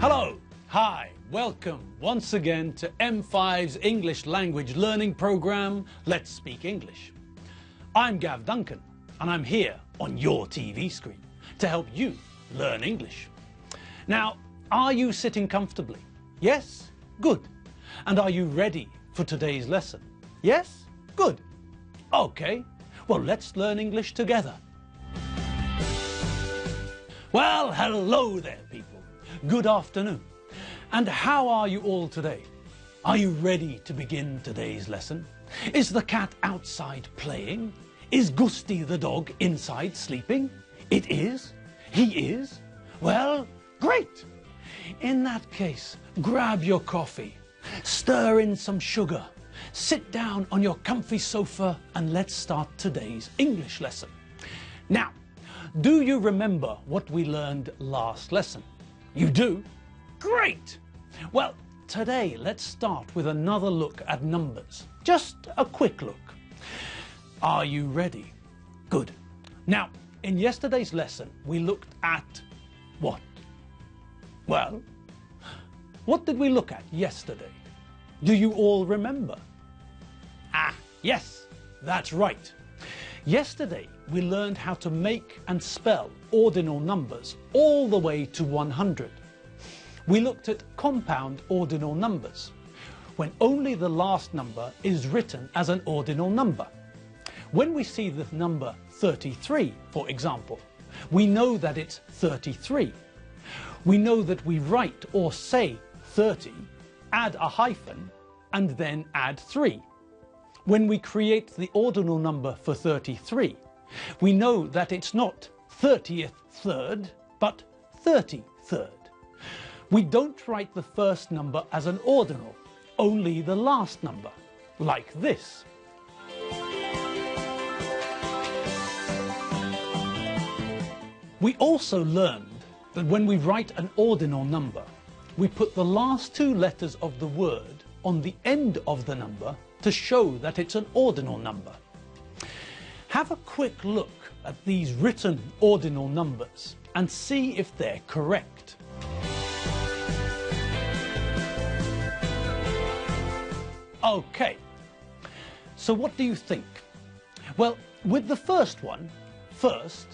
Hello, hi, welcome once again to M5's English language learning program, Let's Speak English. I'm Gav Duncan and I'm here on your TV screen to help you learn English. Now, are you sitting comfortably? Yes? Good. And are you ready for today's lesson? Yes? Good. Okay, well, let's learn English together. Well, hello there, people. Good afternoon. And how are you all today? Are you ready to begin today's lesson? Is the cat outside playing? Is Gusty the dog inside sleeping? It is? He is? Well, great! In that case, grab your coffee, stir in some sugar, sit down on your comfy sofa and let's start today's English lesson. Now, do you remember what we learned last lesson? You do? Great! Well, today let's start with another look at numbers. Just a quick look. Are you ready? Good. Now, in yesterday's lesson, we looked at what? Well, what did we look at yesterday? Do you all remember? Ah, yes, that's right. Yesterday, we learned how to make and spell ordinal numbers all the way to 100. We looked at compound ordinal numbers, when only the last number is written as an ordinal number. When we see the number 33, for example, we know that it's 33. We know that we write or say 30, add a hyphen, and then add 3. When we create the ordinal number for 33, we know that it's not 30th third, but 33rd. We don't write the first number as an ordinal, only the last number, like this. We also learned that when we write an ordinal number, we put the last two letters of the word on the end of the number to show that it's an ordinal number. Have a quick look at these written ordinal numbers and see if they're correct. Okay, so what do you think? Well, with the first one, first,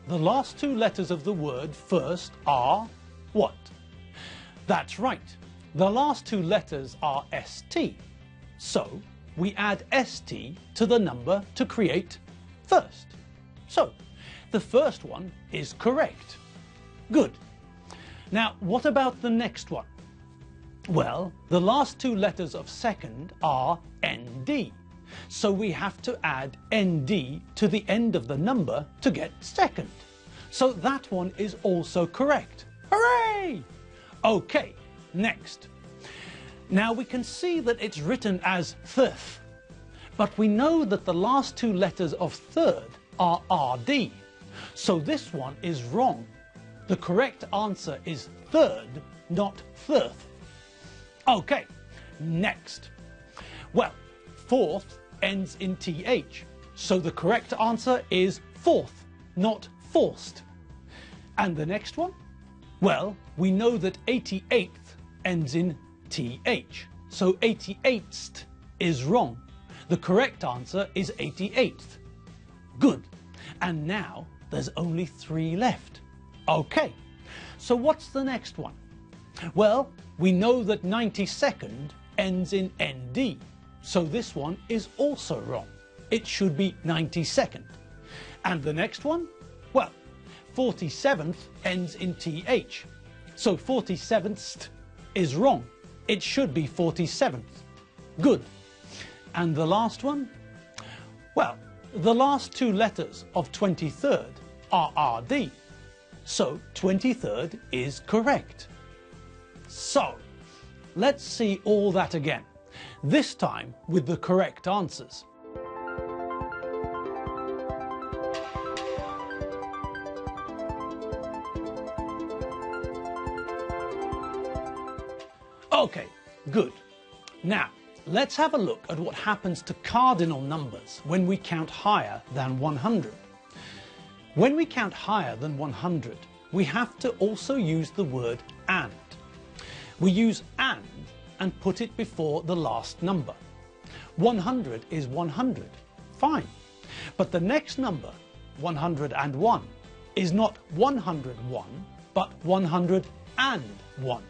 the last two letters of the word first are what? That's right, the last two letters are ST. So, we add ST to the number to create first. So, the first one is correct. Good. Now, what about the next one? Well, the last two letters of second are ND. So we have to add ND to the end of the number to get second. So that one is also correct. Hooray! Okay, next. Now we can see that it's written as thirth, but we know that the last two letters of third are RD. So this one is wrong. The correct answer is third, not thirth. Okay, next. Well, fourth ends in TH, so the correct answer is fourth, not forced. And the next one? Well, we know that 88th ends in TH, so 88th is wrong. The correct answer is 88th. Good. And now there's only 3 left. Okay, so what's the next one? Well, we know that 92nd ends in ND, so this one is also wrong. It should be 92nd. And the next one? Well, 47th ends in TH, so 47th is wrong. It should be 47th. Good. And the last one? Well, the last two letters of 23rd are RD, so 23rd is correct. So, let's see all that again, this time with the correct answers. Okay, good. Now, let's have a look at what happens to cardinal numbers when we count higher than 100. When we count higher than 100, we have to also use the word and. we use and put it before the last number. 100 is 100, fine. But the next number, 101, is not 101, but 101.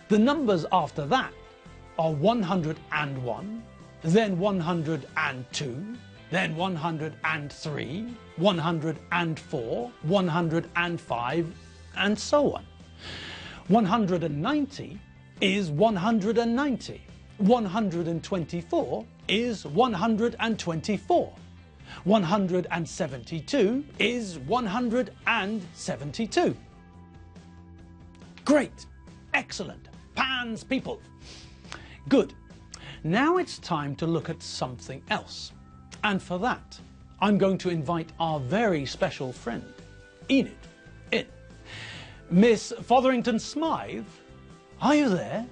The numbers after that are 101, then 102, then 103, 104, 105, and so on. 190 is 190. 124 is 124. 172 is 172. Great! Excellent! Pans people! Good. Now it's time to look at something else. And for that, I'm going to invite our very special friend, Enid, in. Miss Fotherington Smythe, are you there?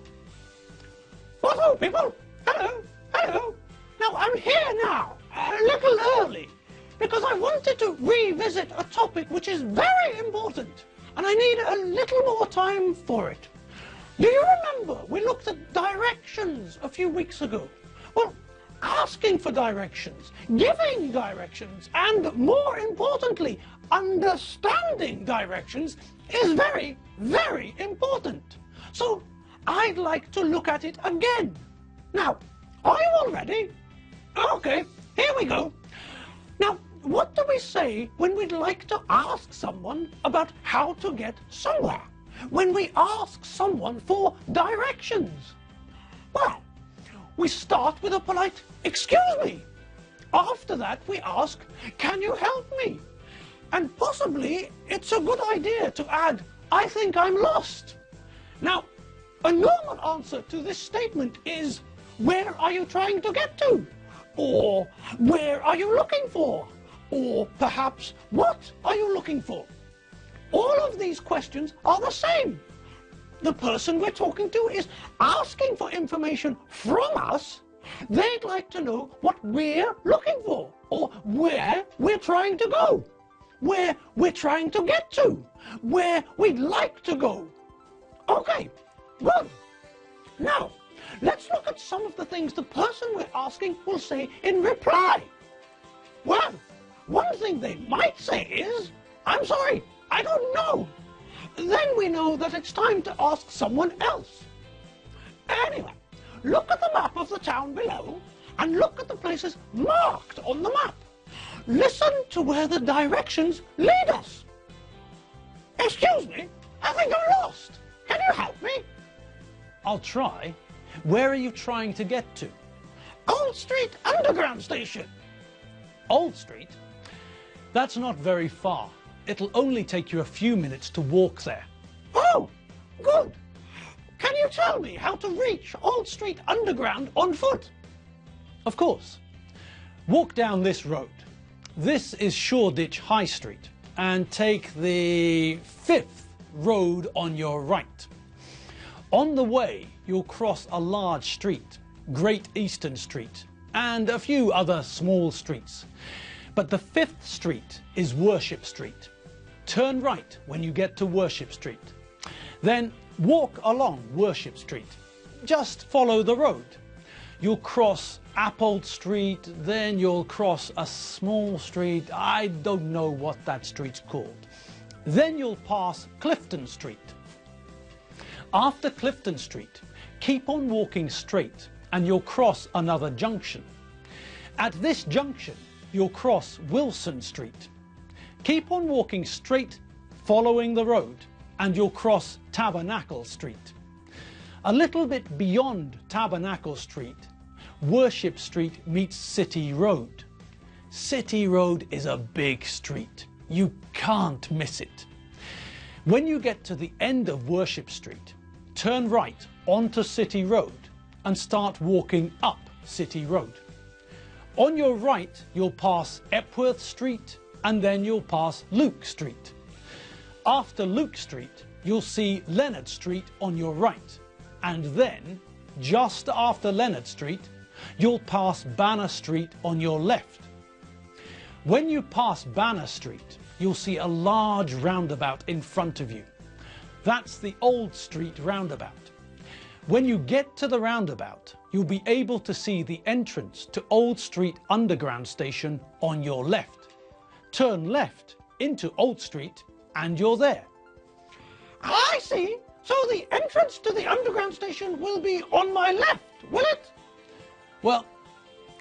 Hello, people. Hello, hello. Now, I'm here now, a little early, because I wanted to revisit a topic which is very important, and I need a little more time for it. Do you remember we looked at directions a few weeks ago? Well, asking for directions, giving directions, and more importantly, understanding directions is very, very important. So, I'd like to look at it again. Now, are you all ready? Okay, here we go. Now, what do we say when we'd like to ask someone about how to get somewhere? When we ask someone for directions? Well, we start with a polite, "Excuse me." After that, we ask, "Can you help me?" And possibly, it's a good idea to add, "I think I'm lost." Now, a normal answer to this statement is, "Where are you trying to get to?" Or, "Where are you looking for?" Or perhaps, "What are you looking for?" All of these questions are the same. The person we're talking to is asking for information from us. They'd like to know what we're looking for, or where we're trying to go, where we're trying to get to, where we'd like to go. Okay, good. Now, let's look at some of the things the person we're asking will say in reply. Well, one thing they might say is, "I'm sorry, I don't know." Then we know that it's time to ask someone else. Anyway, look at the map of the town below and look at the places marked on the map. Listen to where the directions lead us. "Excuse me, I think I'm lost. Can you help me?" I'll try. Where are you trying to get to? "Old Street Underground Station." Old Street? That's not very far. It'll only take you a few minutes to walk there. Oh, good. Can you tell me how to reach Old Street Underground on foot? Of course. Walk down this road. This is Shoreditch High Street, and take the 5th road on your right. On the way, you'll cross a large street, Great Eastern Street, and a few other small streets. But the 5th street is Worship Street. Turn right when you get to Worship Street. Then walk along Worship Street. Just follow the road. You'll cross Appold Street, then you'll cross a small street. I don't know what that street's called. Then you'll pass Clifton Street. After Clifton Street, keep on walking straight and you'll cross another junction. At this junction, you'll cross Wilson Street. Keep on walking straight, following the road, and you'll cross Tabernacle Street. A little bit beyond Tabernacle Street, Worship Street meets City Road. City Road is a big street. You can't miss it. When you get to the end of Worship Street, turn right onto City Road and start walking up City Road. On your right, you'll pass Epworth Street, and then you'll pass Luke Street. After Luke Street, you'll see Leonard Street on your right, and then, just after Leonard Street, you'll pass Banner Street on your left. When you pass Banner Street, you'll see a large roundabout in front of you. That's the Old Street roundabout. When you get to the roundabout, you'll be able to see the entrance to Old Street Underground Station on your left. Turn left into Old Street and you're there. I see. So the entrance to the underground station will be on my left, will it? Well,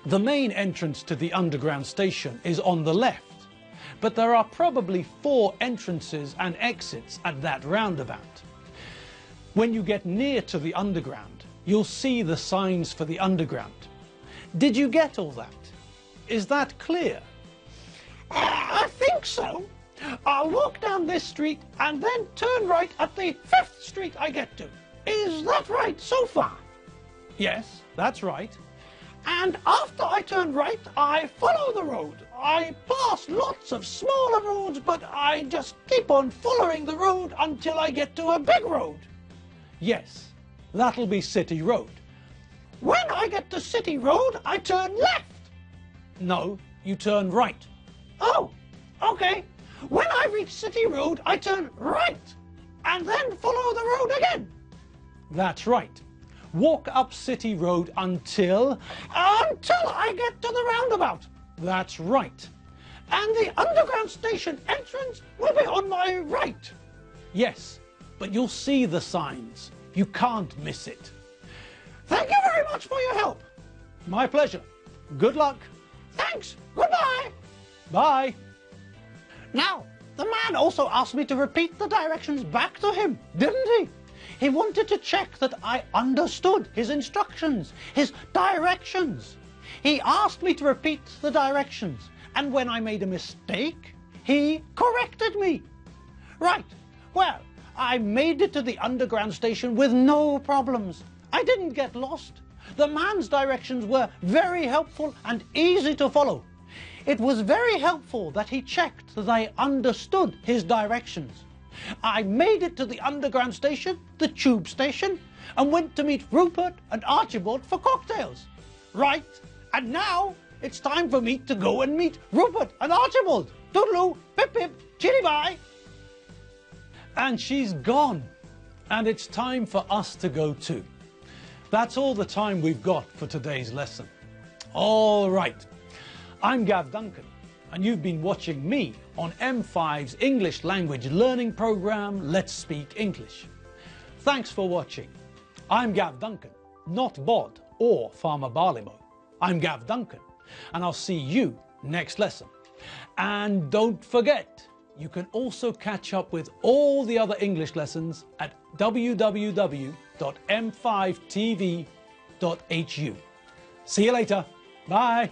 the main entrance to the underground station is on the left, but there are probably 4 entrances and exits at that roundabout. When you get near to the underground, you'll see the signs for the underground. Did you get all that? Is that clear? I think so. I'll walk down this street and then turn right at the 5th street I get to. Is that right so far? Yes, that's right. And after I turn right, I follow the road. I pass lots of smaller roads, but I just keep on following the road until I get to a big road. Yes, that'll be City Road. When I get to City Road, I turn left. No, you turn right. Oh, okay. When I reach City Road, I turn right and then follow the road again. That's right. Walk up City Road until I get to the roundabout. That's right. And the underground station entrance will be on my right. Yes, but you'll see the signs. You can't miss it. Thank you very much for your help. My pleasure. Good luck. Thanks. Goodbye. Bye. Now, the man also asked me to repeat the directions back to him, didn't he? He wanted to check that I understood his instructions, his directions. He asked me to repeat the directions, and when I made a mistake, he corrected me. Right, well, I made it to the underground station with no problems. I didn't get lost. The man's directions were very helpful and easy to follow. It was very helpful that he checked that I understood his directions. I made it to the underground station, the tube station, and went to meet Rupert and Archibald for cocktails. Right, and now it's time for me to go and meet Rupert and Archibald. Toodaloo, pip pip, chitty bye. And she's gone. And it's time for us to go too. That's all the time we've got for today's lesson. All right. I'm Gav Duncan, and you've been watching me on M5's English language learning program, Let's Speak English. Thanks for watching. I'm Gav Duncan, not Bod or Farmer Barleymow. I'm Gav Duncan, and I'll see you next lesson. And don't forget, you can also catch up with all the other English lessons at www.m5tv.hu. See you later. Bye.